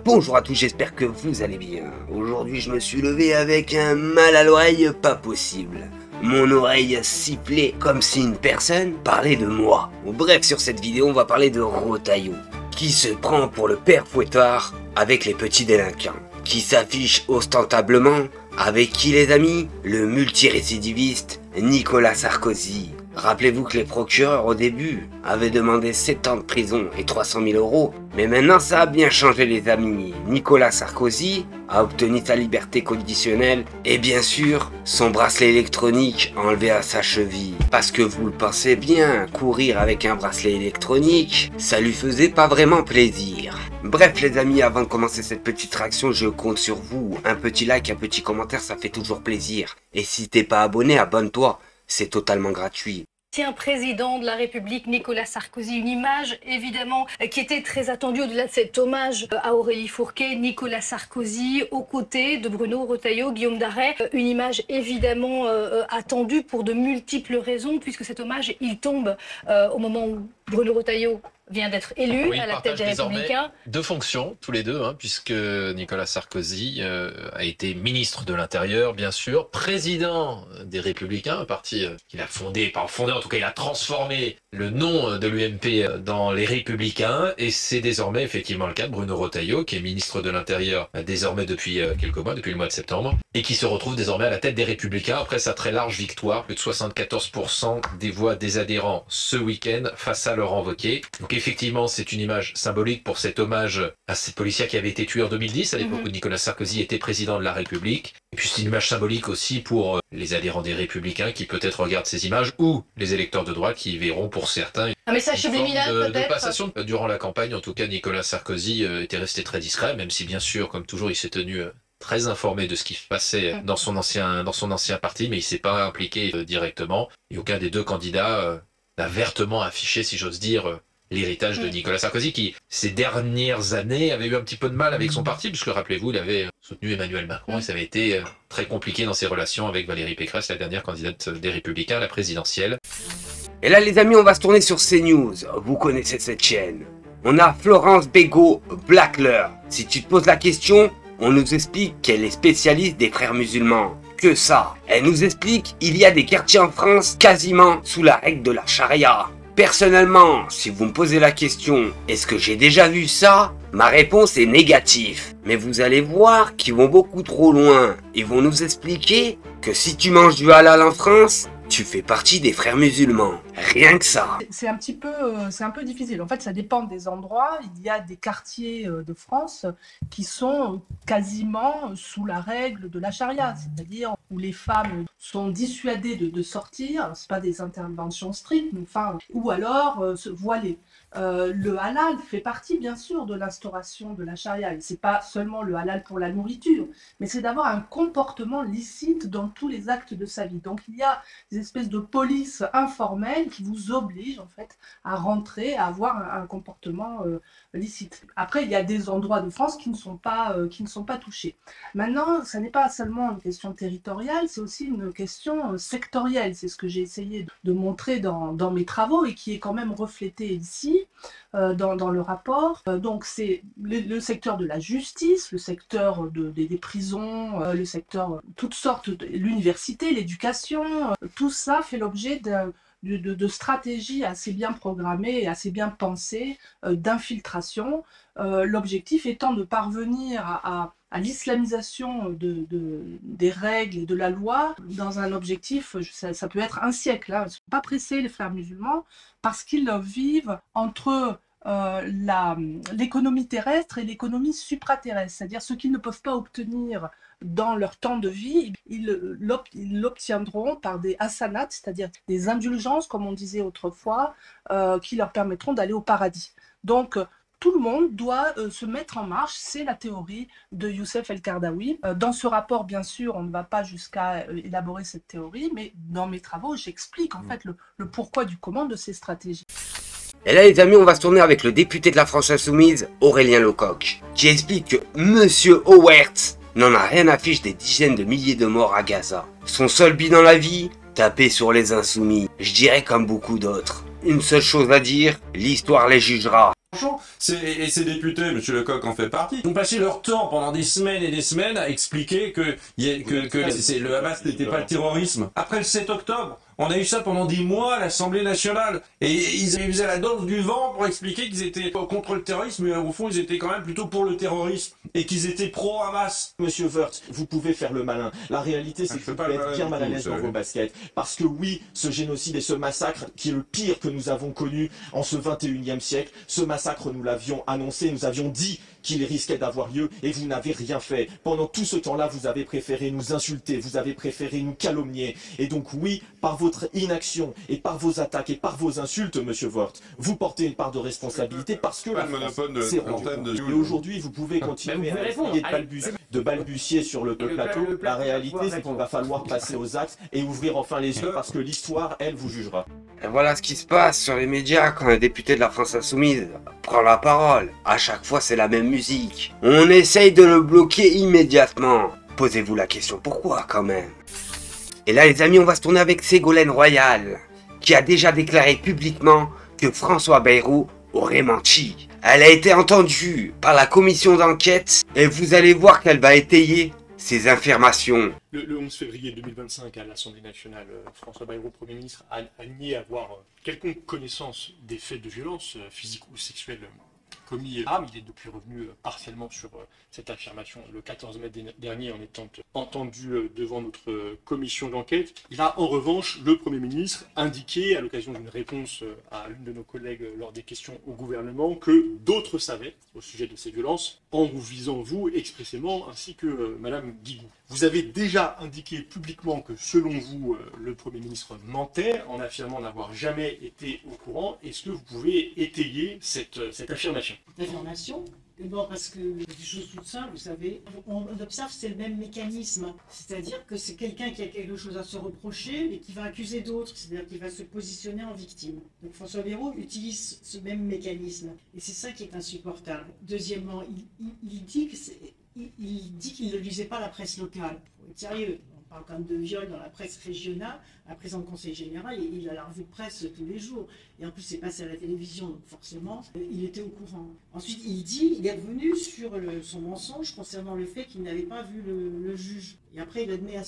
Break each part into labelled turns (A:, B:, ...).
A: Bonjour à tous, j'espère que vous allez bien. Aujourd'hui je me suis levé avec un mal à l'oreille pas possible. Mon oreille sifflait comme si une personne parlait de moi. Bref, sur cette vidéo on va parler de Rotaillot, qui se prend pour le père fouettard avec les petits délinquants, qui s'affiche ostentablement avec qui les amis? Le multirécidiviste Nicolas Sarkozy. Rappelez-vous que les procureurs au début avaient demandé 7 ans de prison et 300 000 €, mais maintenant ça a bien changé les amis. Nicolas Sarkozy a obtenu sa liberté conditionnelle et bien sûr son bracelet électronique enlevé à sa cheville. Parce que vous le pensez bien, courir avec un bracelet électronique, ça lui faisait pas vraiment plaisir. Bref les amis, avant de commencer cette petite réaction, je compte sur vous. Un petit like, un petit commentaire, ça fait toujours plaisir. Et si t'es pas abonné, abonne-toi. C'est totalement gratuit.
B: Ancien président de la République, Nicolas Sarkozy, une image évidemment qui était très attendue au-delà de cet hommage à Aurélie Fourquet, Nicolas Sarkozy aux côtés de Bruno Retailleau, Guillaume Darey, une image évidemment attendue pour de multiples raisons puisque cet hommage il tombe au moment où Bruno Retailleau vient d'être élu à la tête des Républicains.
C: Deux fonctions, tous les deux, puisque Nicolas Sarkozy a été ministre de l'Intérieur, bien sûr, président des Républicains, un parti qu'il a fondé, pas fondé, en tout cas il a transformé le nom de l'UMP dans les Républicains, et c'est désormais effectivement le cas de Bruno Retailleau, qui est ministre de l'Intérieur désormais depuis quelques mois, depuis le mois de septembre, et qui se retrouve désormais à la tête des Républicains après sa très large victoire, plus de 74% des voix des adhérents ce week-end face à Laurent Wauquiez. Donc effectivement, c'est une image symbolique pour cet hommage à ces policiers qui avaient été tués en 2010, à l'époque où Nicolas Sarkozy était président de la République. Et puis c'est une image symbolique aussi pour les adhérents des Républicains qui peut-être regardent ces images, ou les électeurs de droite qui verront pour certains
B: un message subliminal peut-être
C: de passation. Durant la campagne, en tout cas, Nicolas Sarkozy était resté très discret, même si bien sûr, comme toujours, il s'est tenu très informé de ce qui se passait dans son ancien parti, mais il s'est pas impliqué directement. Et aucun des deux candidats n'a vertement affiché, si j'ose dire, l'héritage de Nicolas Sarkozy, qui, ces dernières années, avait eu un petit peu de mal avec son parti, puisque, rappelez-vous, il avait soutenu Emmanuel Macron, et ça avait été très compliqué dans ses relations avec Valérie Pécresse, la dernière candidate des Républicains à la présidentielle.
A: Et là les amis, on va se tourner sur CNews. Vous connaissez cette chaîne. On a Florence Bégaud Blackler. Si tu te poses la question, on nous explique qu'elle est spécialiste des frères musulmans. Que ça. Elle nous explique qu'il y a des quartiers en France quasiment sous la règle de la charia. Personnellement, si vous me posez la question, est-ce que j'ai déjà vu ça? Ma réponse est négative. Mais vous allez voir qu'ils vont beaucoup trop loin. Ils vont nous expliquer que si tu manges du halal en France, tu fais partie des frères musulmans. Rien que ça.
D: C'est un peu difficile. En fait, ça dépend des endroits. Il y a des quartiers de France qui sont quasiment sous la règle de la charia, c'est-à-dire où les femmes sont dissuadées de sortir. C'est pas des interventions strictes, mais enfin, ou alors se voiler. Le halal fait partie bien sûr de l'instauration de la charia, et c'est pas seulement le halal pour la nourriture, mais c'est d'avoir un comportement licite dans tous les actes de sa vie. Donc il y a des espèces de police informelle qui vous obligent en fait à rentrer, à avoir un comportement licite. Après il y a des endroits de France qui ne sont pas touchés. Maintenant, ça n'est pas seulement une question territoriale, c'est aussi une question sectorielle. C'est ce que j'ai essayé de montrer dans mes travaux et qui est quand même reflété ici. Dans le rapport. Donc c'est le secteur de la justice, le secteur des prisons, le secteur toutes sortes, l'université, l'éducation, tout ça fait l'objet de stratégies assez bien programmées et assez bien pensées d'infiltration. L'objectif étant de parvenir à l'islamisation des règles et de la loi dans un objectif, ça peut être un siècle. Ils ne sont pas pressés, les frères musulmans, parce qu'ils vivent entre l'économie terrestre et l'économie supraterrestre, c'est-à-dire ce qu'ils ne peuvent pas obtenir dans leur temps de vie, ils l'obtiendront par des hasanats, c'est-à-dire des indulgences, comme on disait autrefois, qui leur permettront d'aller au paradis. Donc, tout le monde doit se mettre en marche, c'est la théorie de Youssef El-Qaradawi. Dans ce rapport, bien sûr, on ne va pas jusqu'à élaborer cette théorie, mais dans mes travaux, j'explique en fait le pourquoi du comment de ces stratégies.
A: Et là les amis, on va se tourner avec le député de la France Insoumise, Aurélien Lecoq, qui explique que Monsieur Howarth n'en a rien à fiche des dizaines de milliers de morts à Gaza. Son seul but dans la vie, taper sur les insoumis. Je dirais comme beaucoup d'autres. Une seule chose à dire, l'histoire les jugera.
E: Et ces députés, M. Lecoq en fait partie, ont passé leur temps pendant des semaines et des semaines à expliquer que le Hamas n'était pas le terrorisme. Après le 7 octobre, on a eu ça pendant des mois à l'Assemblée nationale. Et ils faisaient la danse du vent pour expliquer qu'ils étaient contre le terrorisme, mais au fond, ils étaient quand même plutôt pour le terrorisme. Et qu'ils étaient pro-Hamas.
F: Monsieur Woerth, vous pouvez faire le malin. La réalité, c'est que vous pouvez être bien mal à l'aise dans vos baskets. Parce que oui, ce génocide et ce massacre, qui est le pire que nous avons connu en ce 21e siècle, ce massacre, nous l'avions annoncé, nous avions dit qu'il risquait d'avoir lieu, et vous n'avez rien fait. Pendant tout ce temps-là, vous avez préféré nous insulter, vous avez préféré nous calomnier. Et donc oui, par votre inaction, et par vos attaques, et par vos insultes, Monsieur Woerth, vous portez une part de responsabilité parce que la France s'est rendue compte. Et aujourd'hui, vous pouvez continuer à essayer de balbutier sur le plateau. La réalité, c'est qu'il va falloir passer aux actes et ouvrir enfin les yeux parce que l'histoire, elle, vous jugera.
A: Et voilà ce qui se passe sur les médias quand un député de la France Insoumise prend la parole. À chaque fois, c'est la même musique. On essaye de le bloquer immédiatement. Posez-vous la question, pourquoi quand même? Et là, les amis, on va se tourner avec Ségolène Royal, qui a déjà déclaré publiquement que François Bayrou aurait menti. Elle a été entendue par la commission d'enquête et vous allez voir qu'elle va étayer ces affirmations.
G: Le 11 février 2025, à l'Assemblée nationale, François Bayrou, Premier ministre, a nié avoir quelconque connaissance des faits de violence physique ou sexuelle commis. Il est depuis revenu partiellement sur cette affirmation le 14 mai dernier en étant entendu devant notre commission d'enquête. Il a en revanche, le Premier ministre, indiqué à l'occasion d'une réponse à l'une de nos collègues lors des questions au gouvernement que d'autres savaient au sujet de ces violences, en vous visant vous expressément ainsi que Madame Guigou. Vous avez déjà indiqué publiquement que selon vous, le Premier ministre mentait en affirmant n'avoir jamais été au courant. Est-ce que vous pouvez étayer cette affirmation?
H: D'affirmation. D'abord parce que des choses toutes simples, vous savez, on observe c'est le même mécanisme. C'est-à-dire que c'est quelqu'un qui a quelque chose à se reprocher et qui va accuser d'autres, c'est-à-dire qu'il va se positionner en victime. Donc François Bayrou utilise ce même mécanisme. Et c'est ça qui est insupportable. Deuxièmement, il dit qu'il ne lisait pas la presse locale. Il faut être sérieux. On parle quand même de viol dans la presse régionale. À présent, le Conseil général, il a la revue de presse tous les jours. Et en plus, c'est passé à la télévision, donc forcément, il était au courant. Ensuite, il est revenu sur son mensonge concernant le fait qu'il n'avait pas vu le juge. Et après, il admet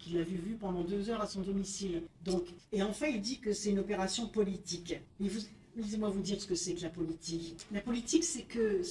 H: qu'il l'a vu pendant 2 heures à son domicile. Donc, et enfin, il dit que c'est une opération politique. Mais laissez-moi vous dire ce que c'est que la politique. La politique, c'est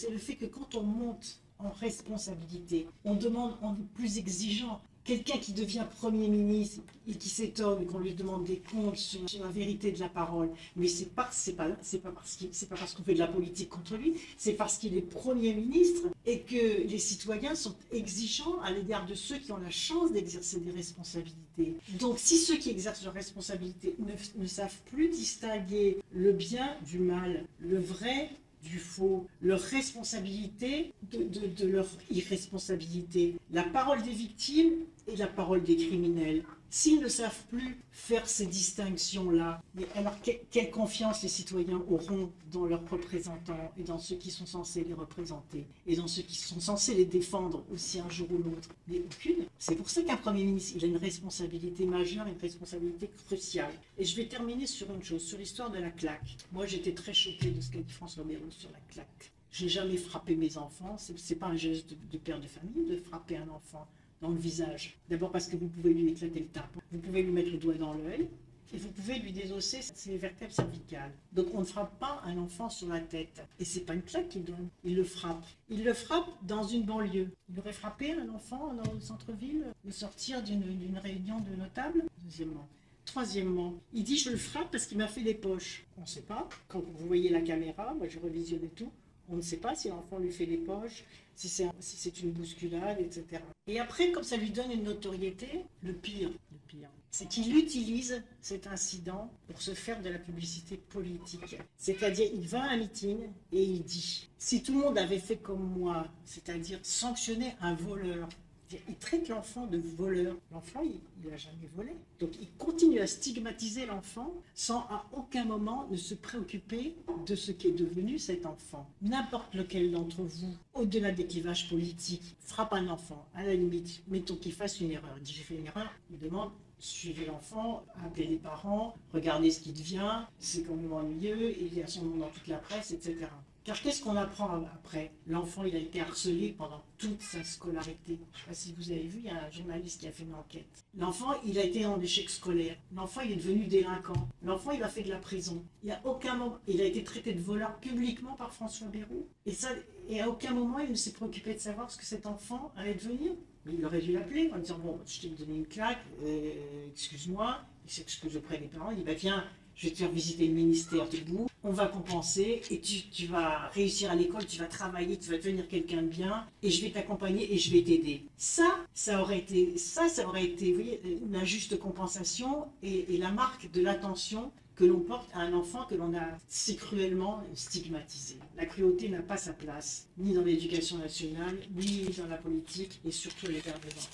H: le fait que quand on monte en responsabilité, on demande en plus exigeant. Quelqu'un qui devient Premier ministre et qui s'étonne qu'on lui demande des comptes sur la vérité de la parole, mais c'est pas parce qu'on fait de la politique contre lui, c'est parce qu'il est Premier ministre et que les citoyens sont exigeants à l'égard de ceux qui ont la chance d'exercer des responsabilités. Donc si ceux qui exercent leurs responsabilités ne savent plus distinguer le bien du mal, le vrai du faux, leur responsabilité de leur irresponsabilité, la parole des victimes et la parole des criminels. S'ils ne savent plus faire ces distinctions-là, alors quelle confiance les citoyens auront dans leurs représentants et dans ceux qui sont censés les représenter et dans ceux qui sont censés les défendre aussi un jour ou l'autre? Mais aucune. C'est pour ça qu'un Premier ministre, il a une responsabilité majeure, une responsabilité cruciale. Et je vais terminer sur une chose, sur l'histoire de la claque. Moi, j'étais très choquée de ce qu'a dit François Bayrou sur la claque. J'ai jamais frappé mes enfants. C'est pas un geste de père de famille de frapper un enfant dans le visage. D'abord parce que vous pouvez lui éclater le tympan, vous pouvez lui mettre le doigt dans l'œil, et vous pouvez lui désosser ses vertèbres cervicales. Donc on ne frappe pas un enfant sur la tête. Et c'est pas une claque qu'il donne, il le frappe. Il le frappe dans une banlieue. Il aurait frappé un enfant dans le centre-ville, au sortir d'une réunion de notables. Deuxièmement. Troisièmement, il dit je le frappe parce qu'il m'a fait des poches. On ne sait pas. Quand vous voyez la caméra, moi je revisionnais tout, on ne sait pas si l'enfant lui fait des poches, si c'est une bousculade, etc. Et après, comme ça lui donne une notoriété, le pire, c'est qu'il utilise cet incident pour se faire de la publicité politique. C'est-à-dire, il va à un meeting et il dit « Si tout le monde avait fait comme moi, c'est-à-dire sanctionner un voleur, il traite l'enfant de voleur. L'enfant, il n'a jamais volé. Donc, il continue à stigmatiser l'enfant sans à aucun moment ne se préoccuper de ce qu'est devenu cet enfant. N'importe lequel d'entre vous, au-delà des clivages politiques, frappe un enfant. À la limite, mettons qu'il fasse une erreur. Il dit, j'ai fait une erreur. Il demande, suivez l'enfant, appelez les parents, regardez ce qu'il devient. C'est quand même ennuyeux. Il y a son nom dans toute la presse, etc. Car qu'est-ce qu'on apprend après? L'enfant, il a été harcelé pendant toute sa scolarité. Je ne sais pas si vous avez vu, il y a un journaliste qui a fait une enquête. L'enfant, il a été en échec scolaire. L'enfant, il est devenu délinquant. L'enfant, il a fait de la prison. Il y a aucun moment, il a été traité de voleur publiquement par François Bayrou. Et à aucun moment, il ne s'est préoccupé de savoir ce que cet enfant allait devenir. Mais il aurait dû l'appeler en disant, bon, je t'ai donné une claque, excuse-moi, il s'excuse auprès des parents, il dit, bah tiens, je vais te faire visiter le ministère debout, on va compenser et tu vas réussir à l'école, tu vas travailler, tu vas devenir quelqu'un de bien et je vais t'accompagner et je vais t'aider. Ça aurait été, vous voyez, une juste compensation et la marque de l'attention que l'on porte à un enfant que l'on a si cruellement stigmatisé. La cruauté n'a pas sa place, ni dans l'éducation nationale, ni dans la politique et surtout à l'égard des enfants.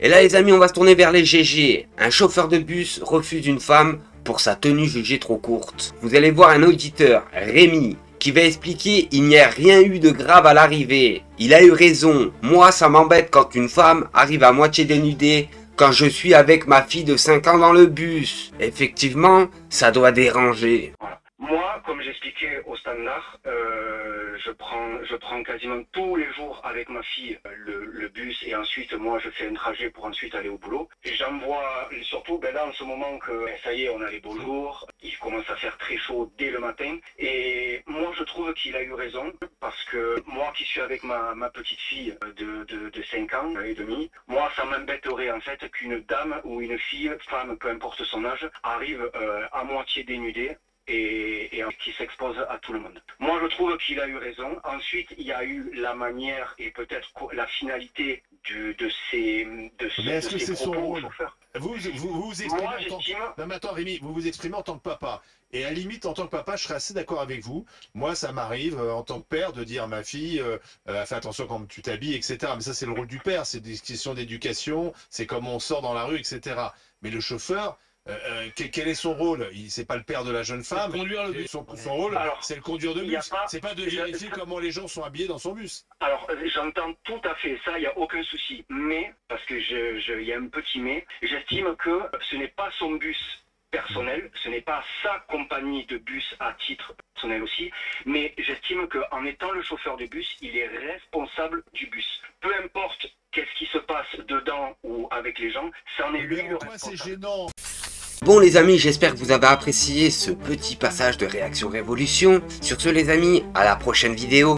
A: Et là les amis, on va se tourner vers les GG. Un chauffeur de bus refuse une femme pour sa tenue jugée trop courte. Vous allez voir un auditeur, Rémi, qui va expliquer il n'y a rien eu de grave à l'arrivée. Il a eu raison. Moi ça m'embête quand une femme arrive à moitié dénudée quand je suis avec ma fille de 5 ans dans le bus. Effectivement, ça doit déranger.
I: Voilà. Moi, comme j'expliquais au standard, je prends quasiment tous les jours avec ma fille le bus et ensuite moi je fais un trajet pour ensuite aller au boulot. Et j'en vois surtout là en ce moment que ça y est, on a les beaux jours, il commence à faire très chaud dès le matin et moi je trouve qu'il a eu raison parce que moi qui suis avec ma petite fille de 5 ans et demi, moi ça m'embêterait en fait qu'une dame ou une fille, femme, peu importe son âge, arrive à moitié dénudée et qui s'expose à tout le monde. Moi, je trouve qu'il a eu raison. Ensuite, il y a eu la manière et peut-être la finalité de ses
J: Mais est-ce que c'est son rôle? Vous exprimez
I: moi,
J: en tant que... Non, mais attends, Rémi, vous vous exprimez en tant que papa. Et à la limite, en tant que papa, je serais assez d'accord avec vous. Moi, ça m'arrive, en tant que père, de dire à ma fille, fais attention quand tu t'habilles, etc. Mais ça, c'est le rôle du père. C'est des questions d'éducation. C'est comment on sort dans la rue, etc. Mais le chauffeur... quel est son rôle? C'est pas le père de la jeune femme. Conduire le bus. Son rôle, c'est le conduire de bus. C'est pas de vérifier comment les gens sont habillés dans son bus.
I: Alors, j'entends tout à fait ça, il n'y a aucun souci. Mais, parce que il y a un petit mais, j'estime que ce n'est pas son bus personnel, ce n'est pas sa compagnie de bus à titre personnel aussi, mais j'estime qu'en étant le chauffeur de bus, il est responsable du bus. Peu importe qu'est-ce qui se passe dedans ou avec les gens, c'en est lui le responsable.
J: C'est gênant.
A: Bon les amis, j'espère que vous avez apprécié ce petit passage de Réaction Révolution. Sur ce les amis, à la prochaine vidéo.